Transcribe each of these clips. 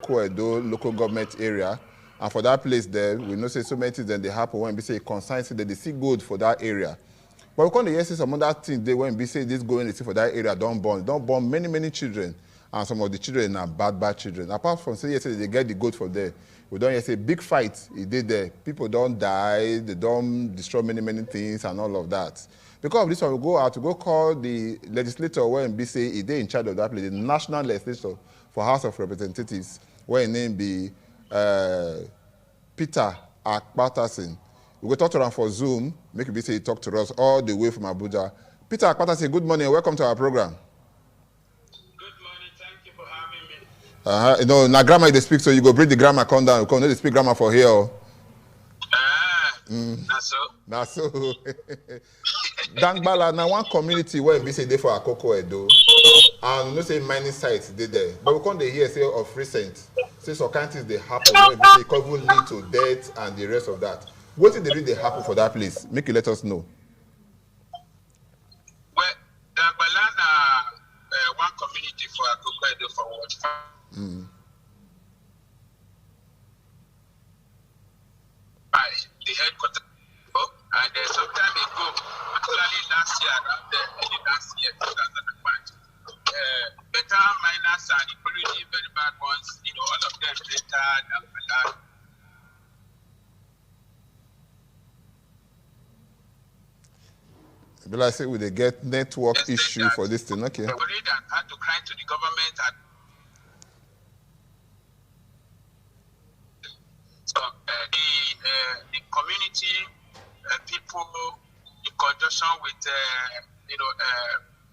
Edo local government area. And for that place there, we know say so many things then they happen when we say consigns that they see good for that area. But we can't see some other things they when we say this going to see for that area don't born many children. And some of the children are bad children. Apart from say yesterday they get the goat for there. We don't say big fight, it did there. People don't die, they don't destroy many things and all of that. Because of this one, we go out to go call the legislator when we say they in charge of that place, the national legislator for House of Representatives, where his name be Peter Akpatasin. We go talk to him for Zoom, make it say he talk to us all the way from Abuja. Peter Akpatasin, good morning and welcome to our program. Good morning, thank you for having me. You know, na grammar they speak, so you go bring the grammar come down. Because they speak grammar for here. That's so. Dangbala, now one community where we say they for Akoko Edo, and no say mining sites they there. But we can't hear say of recent, say some kind of things they happen where we say could lead to death and the rest of that. What did they really happen for that place? Make you let us know. Well, Dangbala one community for Akoko Edo for what? By the headquarters. And some time ago, particularly last year, last year, 2005, better miners and equally very bad ones, you know, all of them entered and But I say we they get network issue for this thing, okay? They worried and had to cry to the government. So the community people, in conjunction with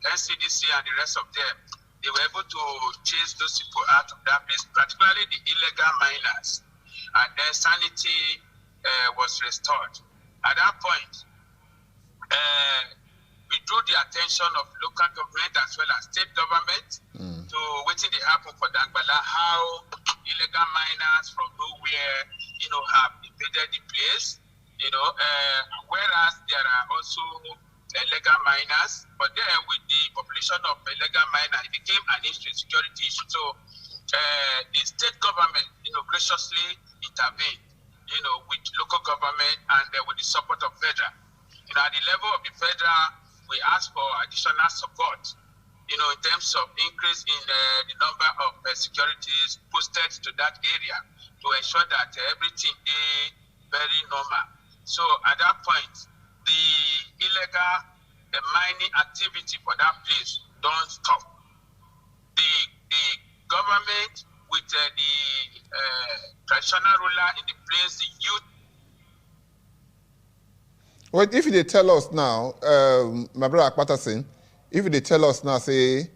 NCDC and the rest of them, they were able to chase those people out of that place, particularly the illegal miners, and then sanity was restored. At that point, we drew the attention of local government as well as state government to what they happen for Dangbala, how illegal miners from nowhere, you know, have invaded the place. You know, whereas there are also illegal miners, but then with the population of illegal miners, it became an issue, security issue. So the state government, you know, graciously intervened, you know, with local government and with the support of federal. You know, at the level of the federal, we asked for additional support, you know, in terms of increase in the number of securities posted to that area to ensure that everything is very normal. So at that point, the illegal mining activity for that place don't stop. The government with the traditional ruler in the place, the youth. Well, if they tell us now, my brother Akpatasin, if they tell us now, say,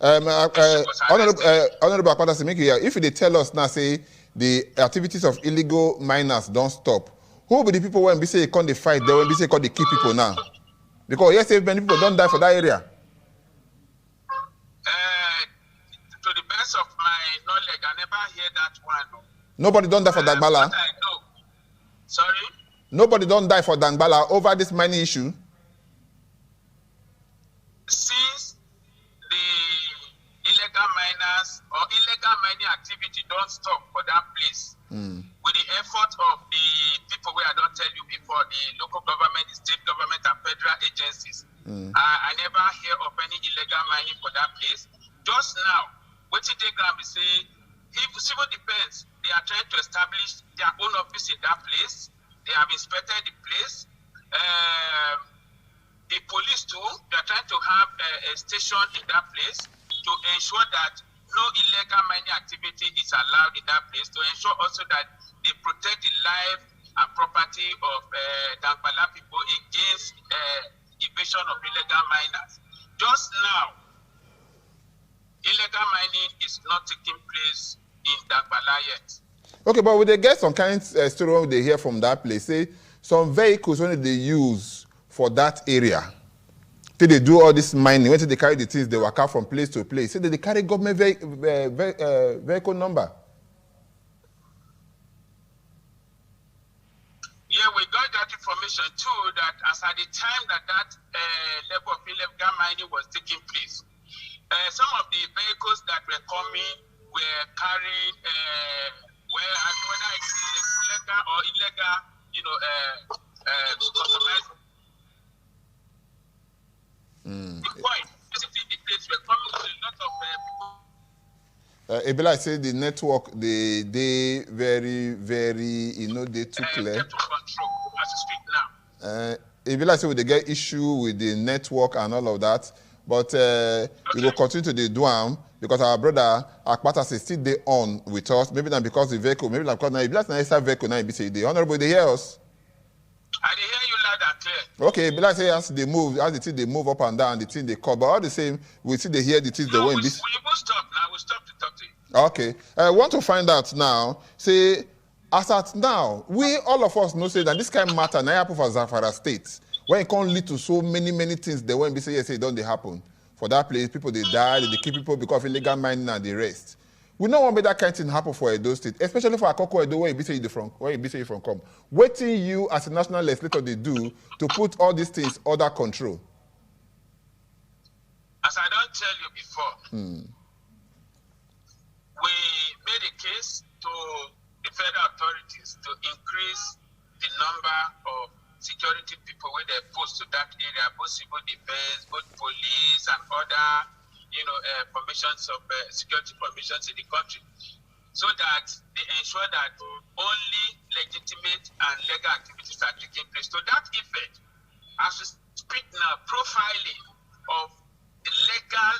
Honorable Akpatasin, make it here. If they tell us now, say, the activities of illegal miners don't stop, who will be the people when we say they fight there, when we say they kill people now? Because yes, many people don't die for that area. To the best of my knowledge, I never hear that one. Nobody don't die for Dangbala? Sorry? Nobody don't die for Dangbala over this mining issue? Since the illegal miners or illegal mining activity don't stop for that place, with the effort of the people where I don't tell you before, the local government, the state government and federal agencies, I never hear of any illegal mining for that place. Just now, what the ground is saying, if civil defense, they are trying to establish their own office in that place. They have inspected the place. The police too, they are trying to have a station in that place to ensure that no illegal mining activity is allowed in that place, to ensure also that they protect the life and property of Dangbala people against invasion of illegal miners. Just now, illegal mining is not taking place in Dangbala yet. Okay, but would they get some kind of story when they hear from that place? Say some vehicles when they use for that area, till they do all this mining, when they carry the things, they walk out from place to place. Say that they carry government vehicle number. Yeah, we got that information too, that as at the time that level of illegal mining was taking place, some of the vehicles that were coming were carrying, whether it's legal or illegal, customized. The point, basically, the place were coming with a lot of people. Ebela say the network, they very, very, they too clear. Get to control as you speak now. Ebela say they get issue with the network and all of that, but we will continue to do them because our brother Akpata is still there on with us. Maybe not because the vehicle, maybe not because now Ebela say the vehicle now. The honorable they hear us. I hear you loud and clear. Okay, but let's say as they move, as the thing they move up and down, the thing they call, but all the same, we see they hear the things they want. We will stop now. We'll stop to talk to you. Okay, I want to find out now. Say, as at now, we all of us know say that this kind of matter now happen for Zamfara State, when it can lead to so many things. They won't be say yes, it don't they happen for that place. People they die, they kill people because of illegal mining and the rest. We don't want that kind of thing happen for Edo State, especially for Akoko Edo, where you be say you from come. Waiting you as a national legislator they do to put all these things under control. As I don't tell you before, we made a case to the federal authorities to increase the number of security people where they post to that area, both civil defense, both police and other permissions of security permissions in the country, so that they ensure that only legitimate and legal activities are taking place. To that effect, as we speak now, profiling of the legal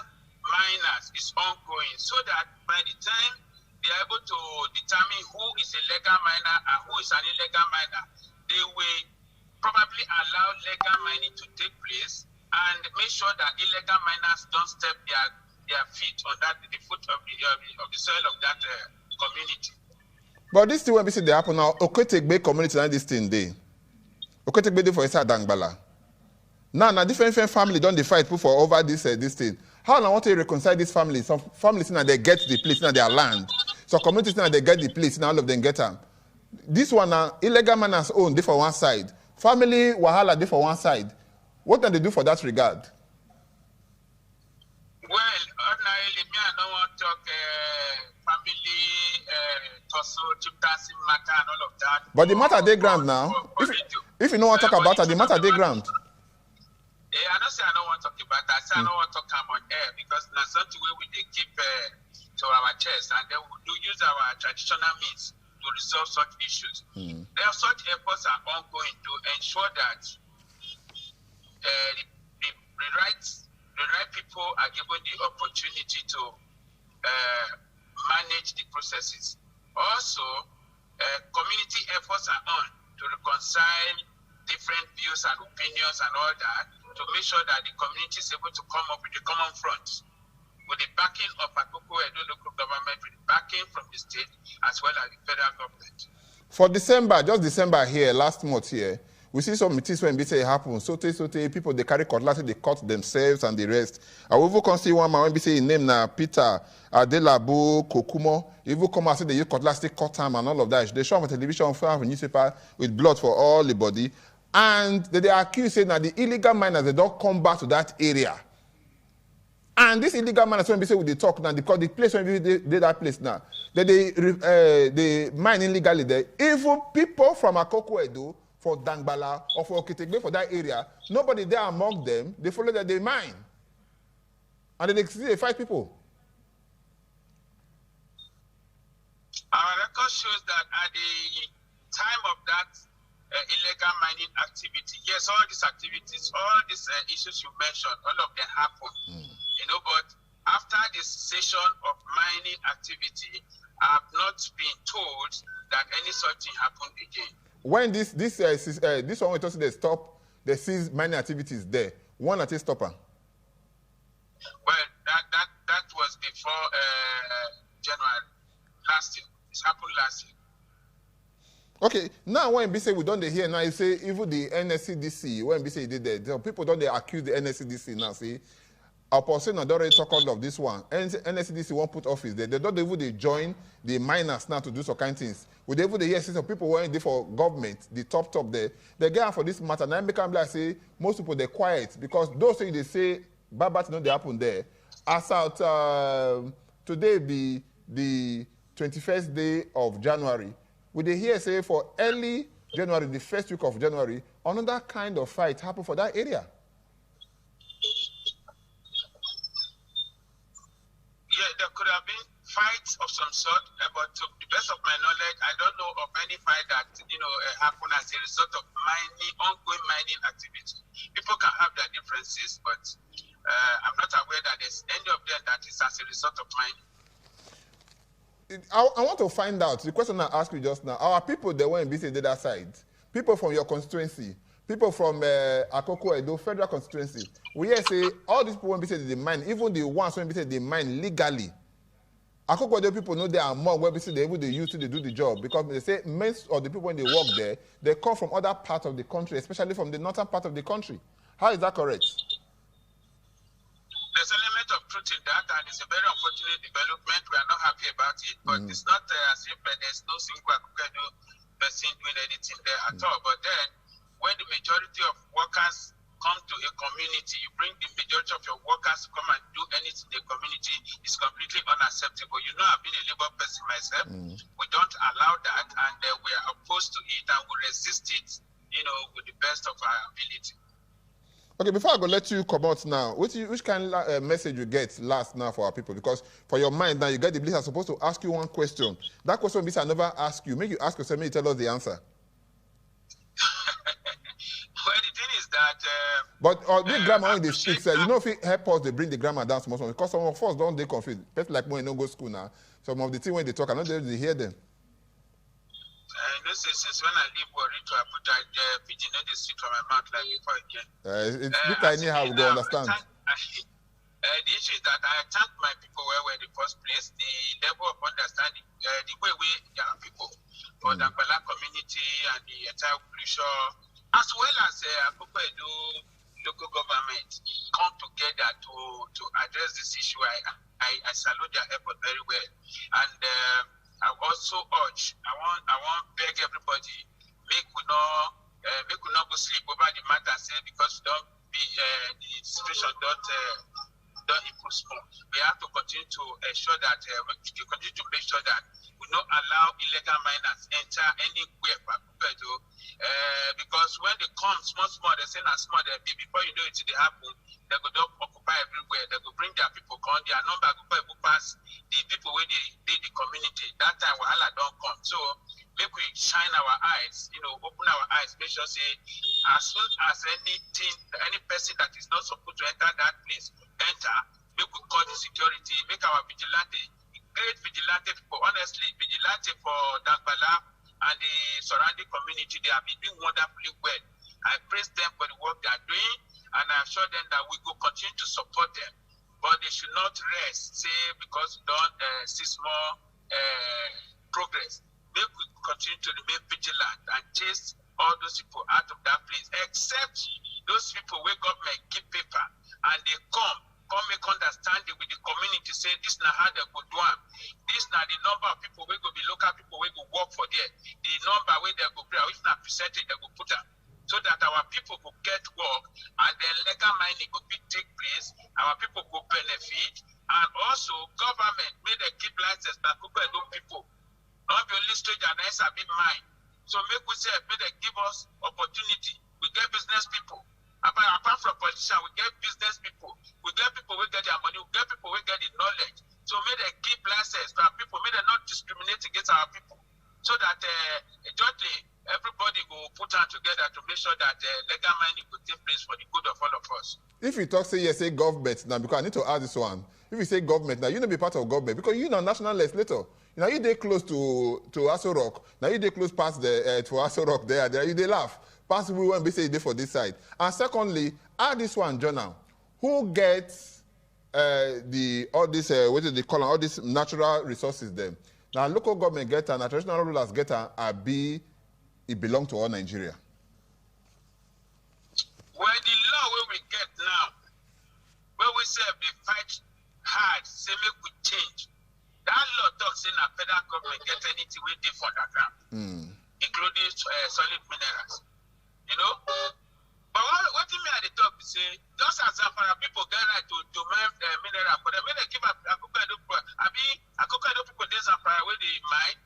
miners is ongoing, so that by the time they are able to determine who is a legal miner and who is an illegal miner, they will probably allow legal mining to take place and make sure that illegal miners don't step their feet on the foot of the soil of that community. But this thing when we see they happen now, Oketegbe community and this thing day. Oketegbe dey for inside Dangbala. Now different family don't they fight for over this thing. How now want to reconcile this family? Some families now they get the place now their land. So communities now they get the place now all of them get them. This one now illegal miners own they for one side. Family wahala they for one side. What can they do for that regard? Well, ordinarily, me, I don't want to talk family, torso, chieftaincy matter and all of that. But the matter they ground now. If you don't want to talk about it, the matter they ground. I don't say I don't want to talk about that. I say I don't want to talk on air because that's something where we they keep to our chest and then we do use our traditional means to resolve such issues. There are such efforts are ongoing to ensure that the right people are given the opportunity to manage the processes. Also, community efforts are on to reconcile different views and opinions and all that to make sure that the community is able to come up with a common front with the backing of Akoko Edo local government, with the backing from the state as well as the federal government. For December, just December here, last month here, we see some meetings when say it happens. Sote, people they carry cutlass, they cut themselves and the rest. I will even see one man when we say his name now, Peter Adelabu Kokumo. He will come and say they use cutlass, they cut him and all of that. They show on television, film, newspaper with blood for all the body. And they accuse saying that the illegal miners they don't come back to that area. And this illegal miners when we say they talk now, because the place when we did that place now, they mine illegally there. Even people from Akoko Edo, for Dangbala or for Oketegbe for that area, nobody there among them, they follow that they mine. And then they fight people. Our record shows that at the time of that illegal mining activity, yes, all these activities, all these issues you mentioned, all of them happened. But after the cessation of mining activity, I have not been told that any such thing happened again. When this one we talk they stop, they cease mining activities there. One at a stopper. Well, that was before January last year. It happened last year. Okay, now when we say we don't hear now, you say even the NSCDC, when we say they did that, people don't accuse the NSCDC now, see. Our person don't already talk all of this one. NSCDC won't put office there. They don't even they join the miners now to do some kind of things. Would they even hear some people when they for government, the top there, they get out for this matter. Now become like say most people they're quiet because those things they say bad know they happen there. As out today be the 21st day of January, we dey hear say for early January, the first week of January, another kind of fight happened for that area. Yeah, there could have been fights of some sort, but to the best of my knowledge, I don't know of any fight that happened as a result of ongoing mining activity. People can have their differences, but I'm not aware that there's any of them that is as a result of mining. I want to find out, the question I asked you just now, our people that went and visit the other side, people from your constituency, people from Akoko Edo federal constituency, we hear say all these people went visit the mine, even the ones who visit the mine legally. Akoko Edo people know they are more where they able to use to do the job, because they say most of the people when they work there, they come from other parts of the country, especially from the northern part of the country. How is that correct? There's an element of truth in that, and it's a very unfortunate development. We are not happy about it, but it's not as if there's no single Akoko Edo person doing anything there at all. But then, when the majority of workers come to a community, you bring the majority of your workers to come and do anything in the community, is completely unacceptable. You know, I've been a labor person myself. We don't allow that, and we are opposed to it, and we resist it, with the best of our ability. Okay, before I go let you come out now, which kind of message you get last now for our people? Because for your mind now, you get the bliss. I'm supposed to ask you one question. That question, I never ask you. Make you ask yourself, maybe tell us the answer. Well, the thing is that... but the grammar when they speak, you know if it help us, they bring the grammar down small, because some of us don't they confused. People like me, no go school now. Some of the things when they talk, I don't they hear them. Since when I leave Warri to Abuja, pidgin no dey sit from my mouth like before again. It's speak anyhow, we go understand. The issue is that I thank my people where in the first place, the level of understanding, the way we are people for the Dangbala community and the entire Orisha, as well as Akoko Edo local government come together to address this issue. I salute their effort very well, and I also urge, I want beg everybody, make we not go sleep over the matter, say because the situation don't improve small. We have to continue to ensure that we continue to make sure that we not allow illegal miners enter anywhere for Akoko, because when they come small, they say not small, they be before you know it they happen, they go don't occupy everywhere, they go bring their people come, their number go pass the people where they the community. That time wahala don't come. So make we shine our eyes, open our eyes, make sure say as soon as any person that is not supposed to enter that place enter, make we call the security, make our vigilante, great vigilante people, honestly, vigilante for Dangbala and the surrounding community, they have been doing wonderfully well. I praise them for the work they are doing, and I assure them that we will continue to support them. But they should not rest, say, because we don't see small progress. They will continue to remain vigilant and chase all those people out of that place, except those people where government give paper and they come make understanding with the community, say this na how they go do am. This na the number of people where go be local people where go work for there. The number where they go bring, if na percentage they go put am, so that our people will get work and then legal mining will take place, our people will benefit, and also government may they keep license that people, not be only stage and SRB mine. So make we say, may they give us opportunity. We get business people. Apart from politicians, we get business people. We get people who get their money. We get people who get the knowledge. So may they give license to our people. May they not discriminate against our people. So that jointly, everybody will put hand together to make sure that legal mining will take place for the good of all of us. If you talk, say yes, say government now, because I need to ask this one. If you say government now, you know be part of government because you know national legislator. You know you dey close to Aso Rock. Now you dey close past the to Aso Rock there you dey laugh. Pass we won't be say they for this side. And secondly, add this one, journal. Who gets all this what is they call all these natural resources them? Now local government get and traditional rulers get it belong to all Nigeria. Well, the law where we get now, where we say we fight hard, say make we change. That law talks in a federal government get anything we do for the ground, including solid minerals. But what do you mean at the top? Say, just as Zamfara people get right to mine mineral, but they may they give Akoko Edo people this Zamfara where they mine.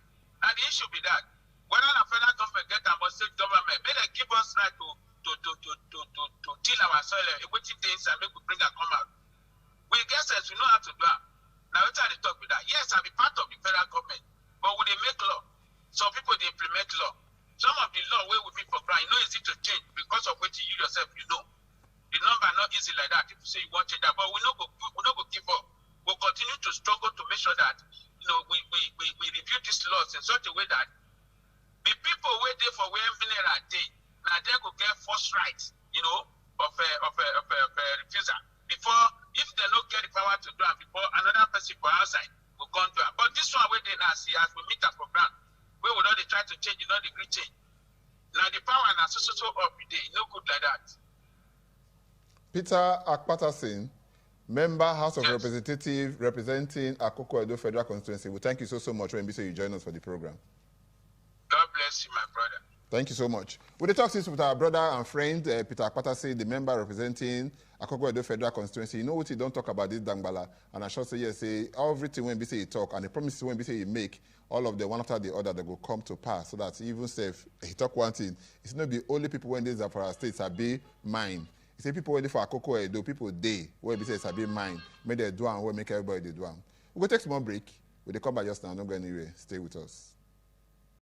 And the issue be that whether the federal government get a state government, may they give us right to till our soil, which things and make we bring and come out. We guess that we know how to do it. Now let's talk with that. Yes, I'll be part of the federal government, but will they make law? Some people they implement law. Some of the law where we be for ground, you know, easy to change because of what you yourself you know. The number not easy like that. People say you want to change that, but we not go give up. We'll continue to struggle to make sure that we review these laws in such a way that the people wait there for where mineral day, now they go get first rights, of a refusal. Before, if they don't get the power to do it, before another person for outside will come to it. But this one where they now see as we meet up for ground, where we don't try to change, the degree change. Now the power and so up with it, no good like that. Peter Akpatasin, member House of Representatives representing Akoko Edo Federal Constituency. We thank you so much when you join us for the program. God bless you, my brother. Thank you so much. We talk this with our brother and friend, Peter Akpatasin, the member representing Akoko Edo Federal Constituency. You know what he don't talk about this Dangbala, and I shall say yes, say everything when he talk, and the promises when he make, all of them one after the other that will come to pass, so that even if he talk one thing, it's not the only people when these are for our states are be mine. He say people waiting for Akoko Edo, people day where he says are be mine, make they do and where make everybody they do. We'll take some more break. We'll come back just now. Don't go anywhere. Stay with us.